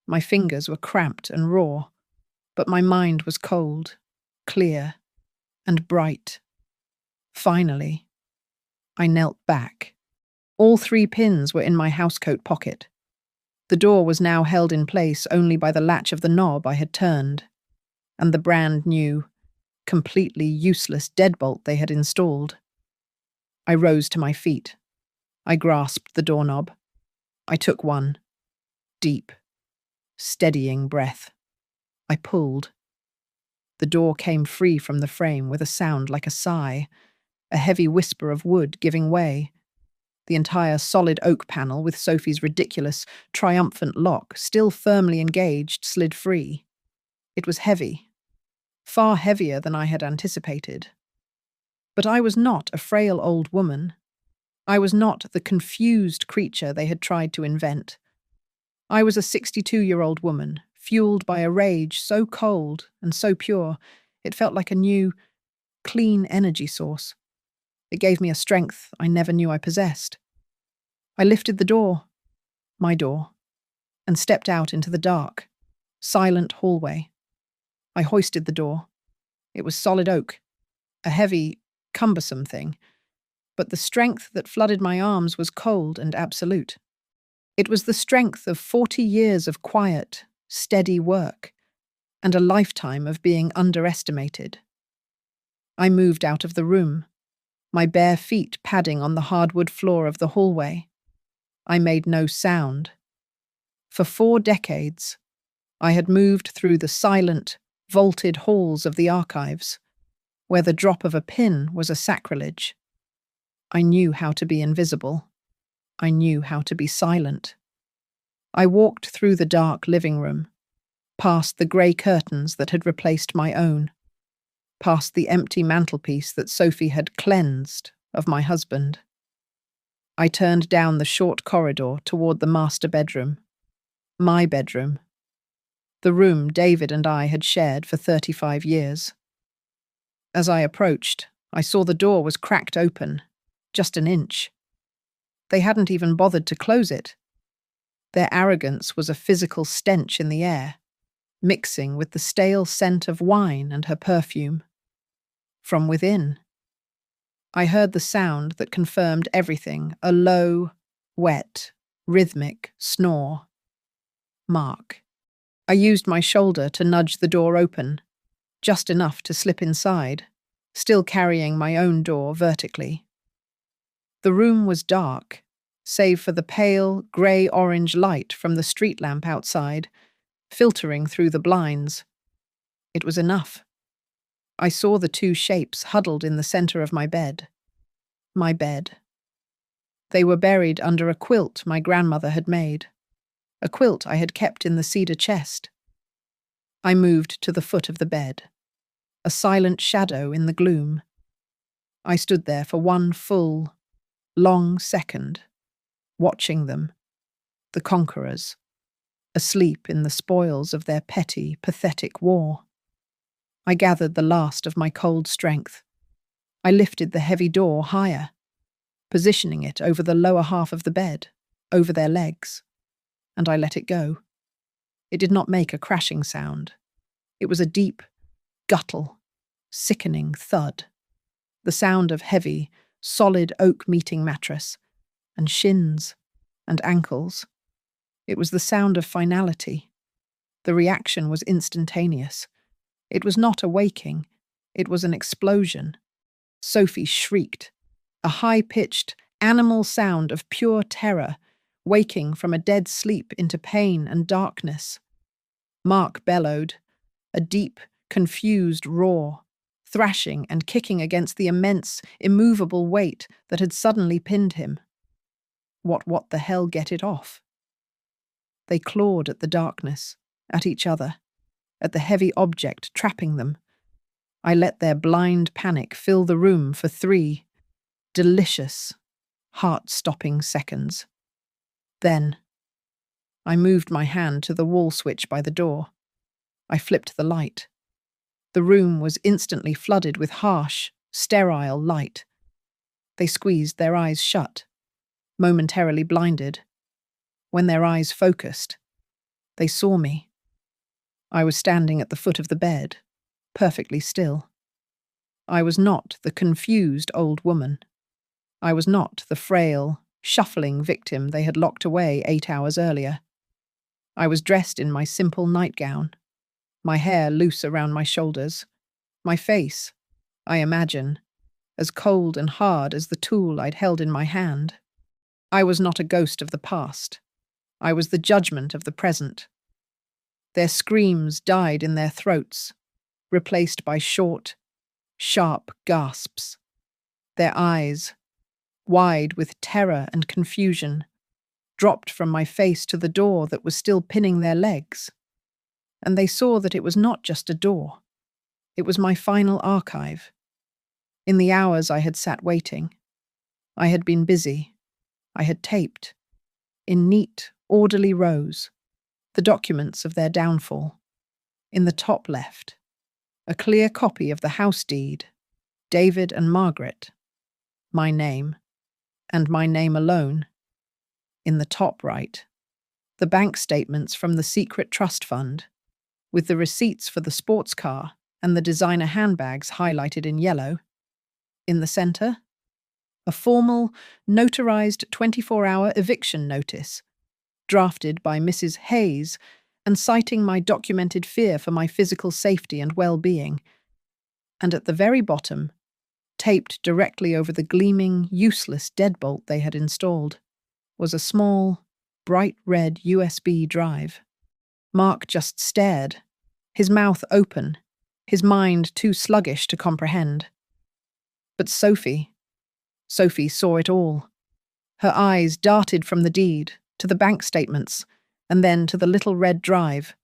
My fingers were cramped and raw, but my mind was cold, clear, and bright. Finally, I knelt back. All 3 pins were in my housecoat pocket. The door was now held in place only by the latch of the knob I had turned, and the brand new, completely useless deadbolt they had installed. I rose to my feet. I grasped the doorknob. I took one deep, steadying breath. I pulled. The door came free from the frame with a sound like a sigh, a heavy whisper of wood giving way. The entire solid oak panel, with Sophie's ridiculous, triumphant lock still firmly engaged, slid free. It was heavy, far heavier than I had anticipated. But I was not a frail old woman. I was not the confused creature they had tried to invent. I was a 62-year-old woman, fueled by a rage so cold and so pure, it felt like a new, clean energy source. It gave me a strength I never knew I possessed. I lifted the door, my door, and stepped out into the dark, silent hallway. I hoisted the door. It was solid oak, a heavy, cumbersome thing, but the strength that flooded my arms was cold and absolute. It was the strength of 40 years of quiet, steady work, and a lifetime of being underestimated. I moved out of the room, my bare feet padding on the hardwood floor of the hallway. I made no sound. For 4 decades, I had moved through the silent, vaulted halls of the archives, where the drop of a pin was a sacrilege. I knew how to be invisible. I knew how to be silent. I walked through the dark living room, past the grey curtains that had replaced my own, past the empty mantelpiece that Sophie had cleansed of my husband. I turned down the short corridor toward the master bedroom, my bedroom, the room David and I had shared for 35 years. As I approached, I saw the door was cracked open, just an inch. They hadn't even bothered to close it. Their arrogance was a physical stench in the air, mixing with the stale scent of wine and her perfume. From within, I heard the sound that confirmed everything, a low, wet, rhythmic snore. Mark. I used my shoulder to nudge the door open, just enough to slip inside, still carrying my own door vertically. The room was dark, save for the pale, grey-orange light from the street lamp outside, filtering through the blinds. It was enough. I saw the 2 shapes huddled in the center of my bed. My bed. They were buried under a quilt my grandmother had made, a quilt I had kept in the cedar chest. I moved to the foot of the bed, a silent shadow in the gloom. I stood there for one full, long second, watching them, the conquerors, asleep in the spoils of their petty, pathetic war. I gathered the last of my cold strength. I lifted the heavy door higher, positioning it over the lower half of the bed, over their legs, and I let it go. It did not make a crashing sound. It was a deep, guttural, sickening thud, the sound of heavy, solid oak meeting mattress, and shins, and ankles. It was the sound of finality. The reaction was instantaneous. It was not a waking, it was an explosion. Sophie shrieked, a high-pitched, animal sound of pure terror, waking from a dead sleep into pain and darkness. Mark bellowed, a deep, confused roar, thrashing and kicking against the immense, immovable weight that had suddenly pinned him. What the hell, get it off? They clawed at the darkness, at each other, at the heavy object trapping them. I let their blind panic fill the room for 3 delicious, heart-stopping seconds. Then, I moved my hand to the wall switch by the door. I flipped the light. The room was instantly flooded with harsh, sterile light. They squeezed their eyes shut, momentarily blinded. When their eyes focused, They saw me. I was standing at the foot of the bed, perfectly still. I was not the confused old woman. I was not the frail, shuffling victim they had locked away 8 hours earlier. I was dressed in my simple nightgown, my hair loose around my shoulders, my face, I imagine, as cold and hard as the tool I'd held in my hand. I was not a ghost of the past. I was the judgment of the present. Their screams died in their throats, replaced by short, sharp gasps. Their eyes, wide with terror and confusion, dropped from my face to the door that was still pinning their legs. And they saw that it was not just a door. It was my final archive. In the hours I had sat waiting, I had been busy. I had taped, in neat, orderly rows, the documents of their downfall. In the top left, a clear copy of the house deed, David and Margaret, my name, and my name alone. In the top right, the bank statements from the secret trust fund, with the receipts for the sports car and the designer handbags highlighted in yellow. In the center, a formal, notarized 24-hour eviction notice, drafted by Mrs. Hayes and citing my documented fear for my physical safety and well-being. And at the very bottom, taped directly over the gleaming, useless deadbolt they had installed, was a small, bright red USB drive. Mark just stared, his mouth open, his mind too sluggish to comprehend. But Sophie saw it all. Her eyes darted from the deed to the bank statements and then to the little red drive.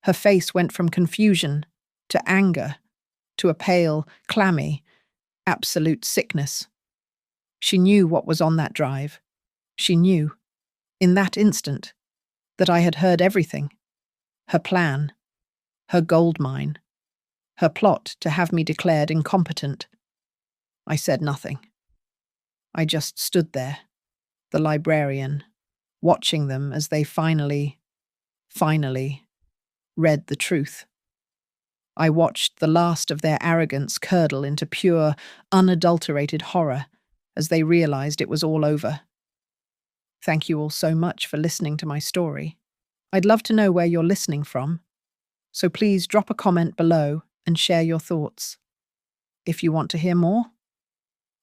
Her face went from confusion to anger to a pale, clammy, absolute sickness. She knew what was on that drive. She knew, in that instant, that I had heard everything. Her plan, her gold mine, her plot to have me declared incompetent. I said nothing. I just stood there, the librarian, watching them as they finally read the truth. I watched the last of their arrogance curdle into pure, unadulterated horror as they realized it was all over. Thank you all so much for listening to my story. I'd love to know where you're listening from, so please drop a comment below and share your thoughts. If you want to hear more,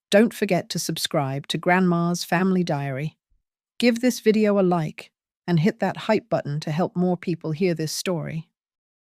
don't forget to subscribe to Grandma's Family Diary. Give this video a like and hit that hype button to help more people hear this story.